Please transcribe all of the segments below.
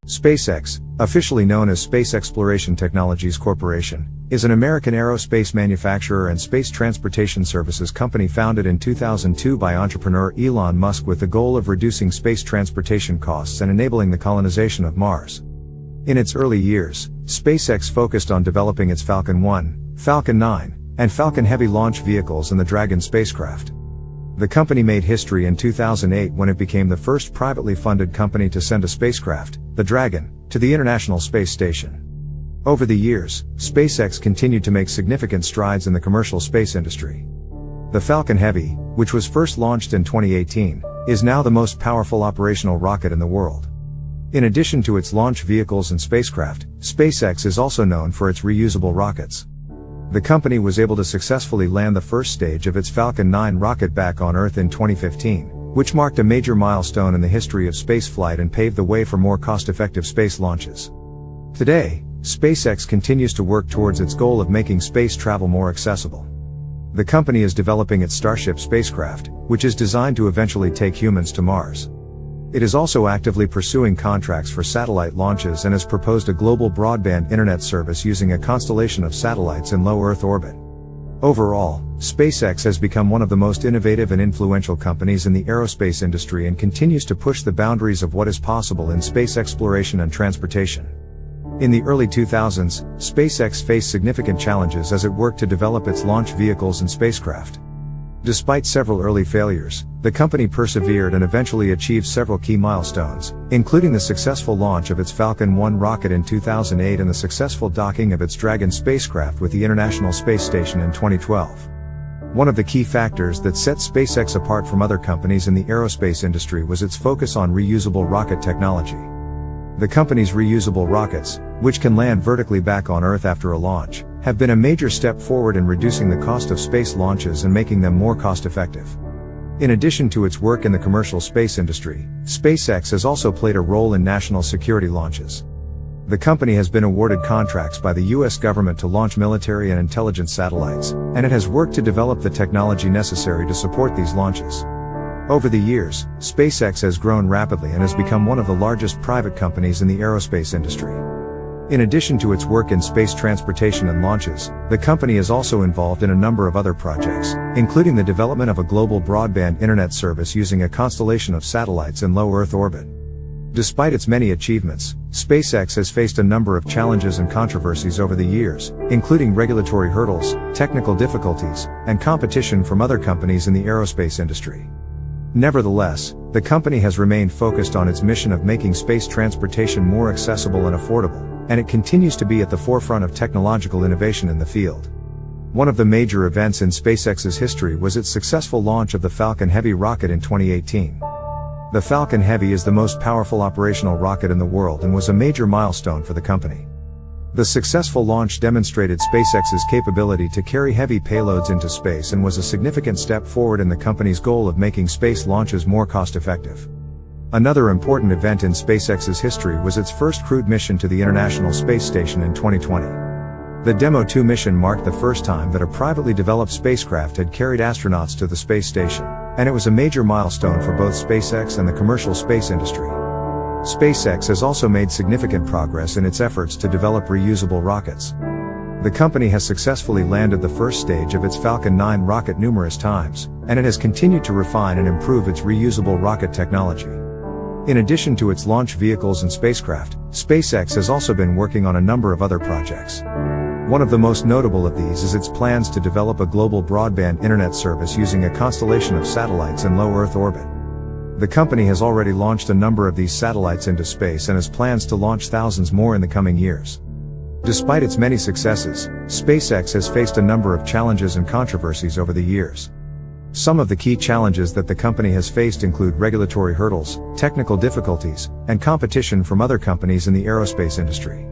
SpaceX, officially known as Space Exploration Technologies Corp., is an American aerospace manufacturer and space transportation services company founded in 2002 by entrepreneur Elon Musk with the goal of reducing space transportation costs and enabling the colonization of Mars. In its early years, SpaceX focused on developing its Falcon 1, Falcon 9, and Falcon Heavy launch vehicles and the Dragon spacecraft. The company made history in 2008 when it became the first privately funded company to send a spacecraft, the Dragon, to the International Space Station. Over the years, SpaceX continued to make significant strides in the commercial space industry. The Falcon Heavy, which was first launched in 2018, is now the most powerful operational rocket in the world. In addition to its launch vehicles and spacecraft, SpaceX is also known for its reusable rockets. The company was able to successfully land the first stage of its Falcon 9 rocket back on Earth in 2015, which marked a major milestone in the history of spaceflight and paved the way for more cost-effective space launches. Today, SpaceX continues to work towards its goal of making space travel more accessible. The company is developing its Starship spacecraft, which is designed to eventually take humans to Mars. It is also actively pursuing contracts for satellite launches and has proposed a global broadband internet service using a constellation of satellites in low Earth orbit. Overall, SpaceX has become one of the most innovative and influential companies in the aerospace industry and continues to push the boundaries of what is possible in space exploration and transportation. In the early 2000s, SpaceX faced significant challenges as it worked to develop its launch vehicles and spacecraft. Despite several early failures, the company persevered and eventually achieved several key milestones, including the successful launch of its Falcon 1 rocket in 2008 and the successful docking of its Dragon spacecraft with the International Space Station in 2012. One of the key factors that set SpaceX apart from other companies in the aerospace industry was its focus on reusable rocket technology. The company's reusable rockets, which can land vertically back on Earth after a launch, have been a major step forward in reducing the cost of space launches and making them more cost-effective. In addition to its work in the commercial space industry, SpaceX has also played a role in national security launches. The company has been awarded contracts by the U.S. government to launch military and intelligence satellites, and it has worked to develop the technology necessary to support these launches. Over the years, SpaceX has grown rapidly and has become one of the largest private companies in the aerospace industry. In addition to its work in space transportation and launches, the company is also involved in a number of other projects, including the development of a global broadband internet service using a constellation of satellites in low Earth orbit. Despite its many achievements, SpaceX has faced a number of challenges and controversies over the years, including regulatory hurdles, technical difficulties, and competition from other companies in the aerospace industry. Nevertheless, the company has remained focused on its mission of making space transportation more accessible and affordable, and it continues to be at the forefront of technological innovation in the field. One of the major events in SpaceX's history was its successful launch of the Falcon Heavy rocket in 2018. The Falcon Heavy is the most powerful operational rocket in the world and was a major milestone for the company. The successful launch demonstrated SpaceX's capability to carry heavy payloads into space and was a significant step forward in the company's goal of making space launches more cost-effective. Another important event in SpaceX's history was its first crewed mission to the International Space Station in 2020. The Demo 2 mission marked the first time that a privately developed spacecraft had carried astronauts to the space station, and it was a major milestone for both SpaceX and the commercial space industry. SpaceX has also made significant progress in its efforts to develop reusable rockets. The company has successfully landed the first stage of its Falcon 9 rocket numerous times, and it has continued to refine and improve its reusable rocket technology. In addition to its launch vehicles and spacecraft, SpaceX has also been working on a number of other projects. One of the most notable of these is its plans to develop a global broadband internet service using a constellation of satellites in low Earth orbit. The company has already launched a number of these satellites into space and has plans to launch thousands more in the coming years. Despite its many successes, SpaceX has faced a number of challenges and controversies over the years. Some of the key challenges that the company has faced include regulatory hurdles, technical difficulties, and competition from other companies in the aerospace industry.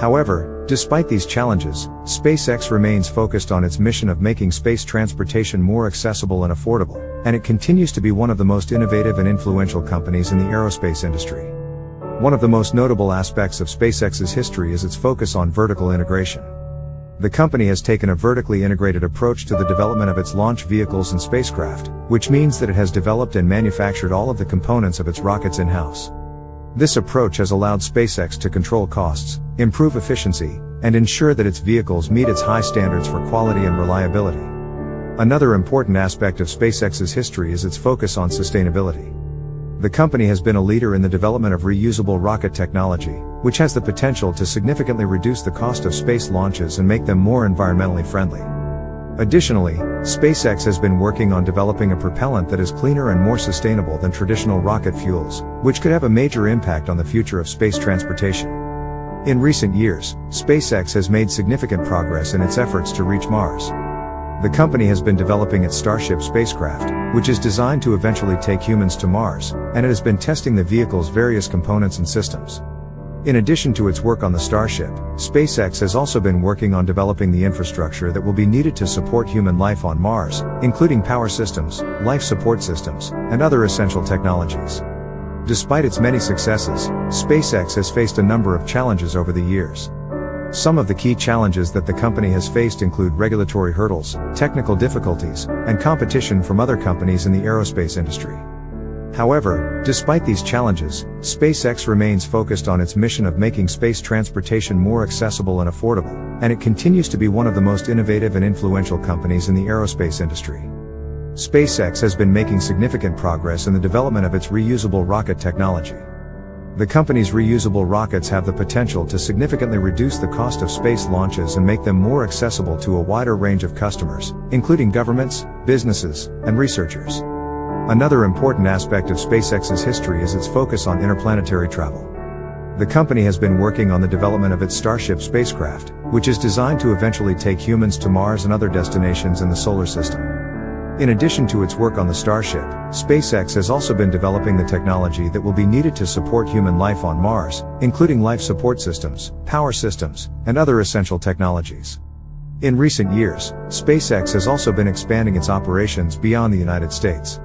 However, despite these challenges, SpaceX remains focused on its mission of making space transportation more accessible and affordable, and it continues to be one of the most innovative and influential companies in the aerospace industry. One of the most notable aspects of SpaceX's history is its focus on vertical integration. The company has taken a vertically integrated approach to the development of its launch vehicles and spacecraft, which means that it has developed and manufactured all of the components of its rockets in-house. This approach has allowed SpaceX to control costs, improve efficiency, and ensure that its vehicles meet its high standards for quality and reliability. Another important aspect of SpaceX's history is its focus on sustainability. The company has been a leader in the development of reusable rocket technology, which has the potential to significantly reduce the cost of space launches and make them more environmentally friendly. Additionally, SpaceX has been working on developing a propellant that is cleaner and more sustainable than traditional rocket fuels, which could have a major impact on the future of space transportation. In recent years, SpaceX has made significant progress in its efforts to reach Mars. The company has been developing its Starship spacecraft, which is designed to eventually take humans to Mars, and it has been testing the vehicle's various components and systems. In addition to its work on the Starship, SpaceX has also been working on developing the infrastructure that will be needed to support human life on Mars, including power systems, life support systems, and other essential technologies. Despite its many successes, SpaceX has faced a number of challenges over the years. Some of the key challenges that the company has faced include regulatory hurdles, technical difficulties, and competition from other companies in the aerospace industry. However, despite these challenges, SpaceX remains focused on its mission of making space transportation more accessible and affordable, and it continues to be one of the most innovative and influential companies in the aerospace industry. SpaceX has been making significant progress in the development of its reusable rocket technology. The company's reusable rockets have the potential to significantly reduce the cost of space launches and make them more accessible to a wider range of customers, including governments, businesses, and researchers. Another important aspect of SpaceX's history is its focus on interplanetary travel. The company has been working on the development of its Starship spacecraft, which is designed to eventually take humans to Mars and other destinations in the solar system. In addition to its work on the Starship, SpaceX has also been developing the technology that will be needed to support human life on Mars, including life support systems, power systems, and other essential technologies. In recent years, SpaceX has also been expanding its operations beyond the United States.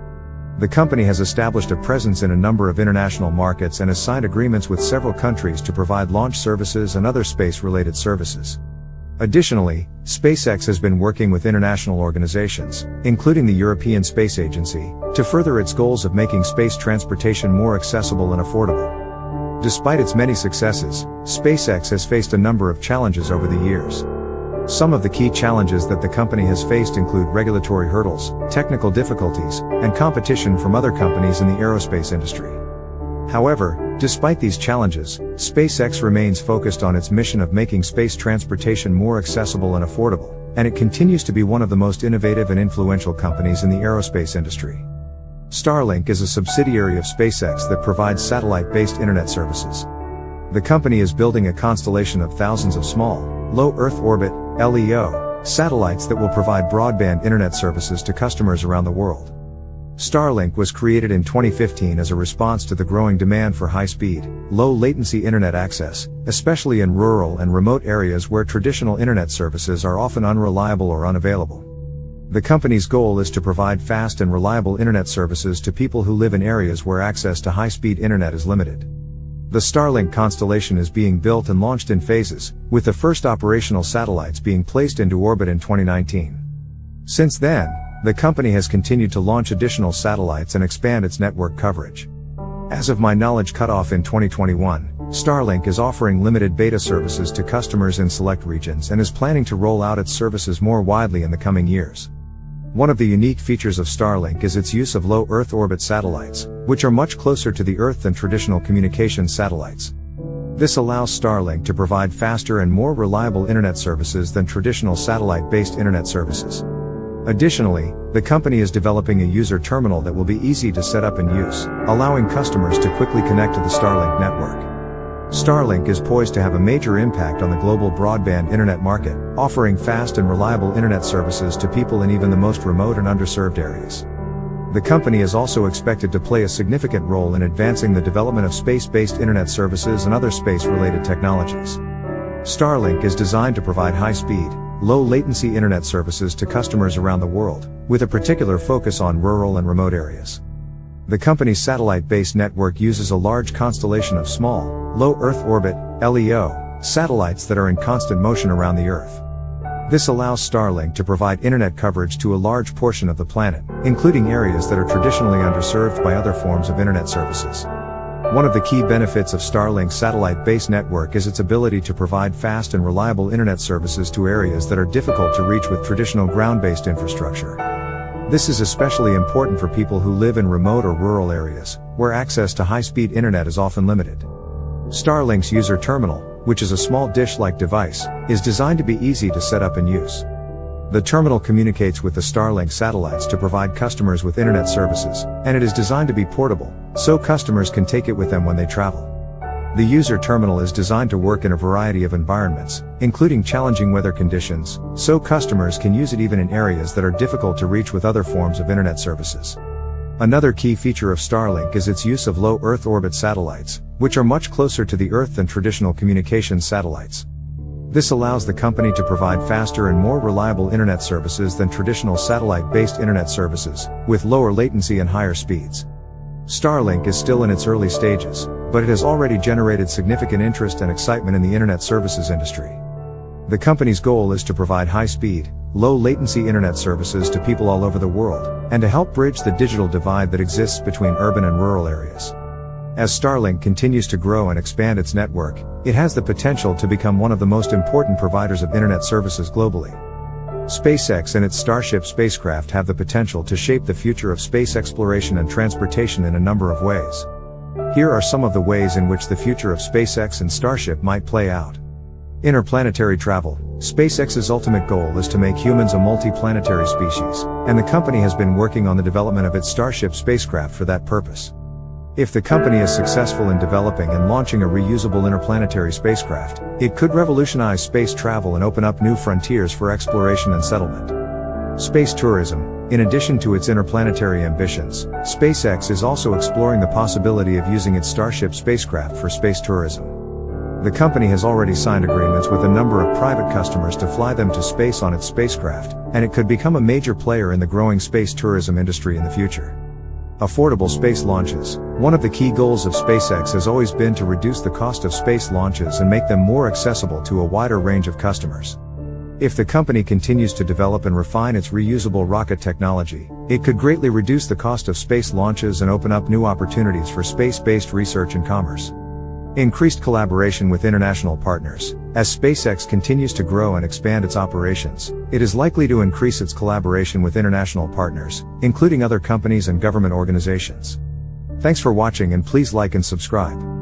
The company has established a presence in a number of international markets and has signed agreements with several countries to provide launch services and other space-related services. Additionally, SpaceX has been working with international organizations, including the European Space Agency, to further its goals of making space transportation more accessible and affordable. Despite its many successes, SpaceX has faced a number of challenges over the years. Some of the key challenges that the company has faced include regulatory hurdles, technical difficulties, and competition from other companies in the aerospace industry. However, despite these challenges, SpaceX remains focused on its mission of making space transportation more accessible and affordable, and it continues to be one of the most innovative and influential companies in the aerospace industry. Starlink is a subsidiary of SpaceX that provides satellite-based internet services. The company is building a constellation of thousands of small, low Earth orbit, LEO, satellites that will provide broadband internet services to customers around the world. Starlink was created in 2015 as a response to the growing demand for high-speed, low-latency internet access, especially in rural and remote areas where traditional internet services are often unreliable or unavailable. The company's goal is to provide fast and reliable internet services to people who live in areas where access to high-speed internet is limited. The Starlink constellation is being built and launched in phases, with the first operational satellites being placed into orbit in 2019. Since then, the company has continued to launch additional satellites and expand its network coverage. As of my knowledge cutoff in 2021, Starlink is offering limited beta services to customers in select regions and is planning to roll out its services more widely in the coming years. One of the unique features of Starlink is its use of low Earth orbit satellites, which are much closer to the Earth than traditional communication satellites. This allows Starlink to provide faster and more reliable internet services than traditional satellite-based internet services. Additionally, the company is developing a user terminal that will be easy to set up and use, allowing customers to quickly connect to the Starlink network. Starlink is poised to have a major impact on the global broadband internet market, offering fast and reliable internet services to people in even the most remote and underserved areas. The company is also expected to play a significant role in advancing the development of space-based internet services and other space-related technologies. Starlink is designed to provide high-speed, low-latency internet services to customers around the world, with a particular focus on rural and remote areas. The company's satellite-based network uses a large constellation of small, low Earth orbit, LEO, satellites that are in constant motion around the Earth. This allows Starlink to provide internet coverage to a large portion of the planet, including areas that are traditionally underserved by other forms of internet services. One of the key benefits of Starlink's satellite-based network is its ability to provide fast and reliable internet services to areas that are difficult to reach with traditional ground-based infrastructure. This is especially important for people who live in remote or rural areas, where access to high-speed internet is often limited. Starlink's user terminal, which is a small dish-like device, is designed to be easy to set up and use. The terminal communicates with the Starlink satellites to provide customers with internet services, and it is designed to be portable, so customers can take it with them when they travel. The user terminal is designed to work in a variety of environments, including challenging weather conditions, so customers can use it even in areas that are difficult to reach with other forms of internet services. Another key feature of Starlink is its use of low Earth orbit satellites, which are much closer to the Earth than traditional communications satellites. This allows the company to provide faster and more reliable internet services than traditional satellite-based internet services, with lower latency and higher speeds. Starlink is still in its early stages, but it has already generated significant interest and excitement in the internet services industry. The company's goal is to provide high-speed, low-latency internet services to people all over the world, and to help bridge the digital divide that exists between urban and rural areas. As Starlink continues to grow and expand its network, it has the potential to become one of the most important providers of internet services globally. SpaceX and its Starship spacecraft have the potential to shape the future of space exploration and transportation in a number of ways. Here are some of the ways in which the future of SpaceX and Starship might play out. Interplanetary travel. SpaceX's ultimate goal is to make humans a multi-planetary species, and the company has been working on the development of its Starship spacecraft for that purpose. If the company is successful in developing and launching a reusable interplanetary spacecraft, it could revolutionize space travel and open up new frontiers for exploration and settlement. Space tourism. In addition to its interplanetary ambitions, SpaceX is also exploring the possibility of using its Starship spacecraft for space tourism. The company has already signed agreements with a number of private customers to fly them to space on its spacecraft, and it could become a major player in the growing space tourism industry in the future. Affordable space launches. One of the key goals of SpaceX has always been to reduce the cost of space launches and make them more accessible to a wider range of customers. If the company continues to develop and refine its reusable rocket technology, it could greatly reduce the cost of space launches and open up new opportunities for space-based research and commerce. Increased collaboration with international partners. As SpaceX continues to grow and expand its operations, it is likely to increase its collaboration with international partners, including other companies and government organizations. Thanks for watching, and please like and subscribe.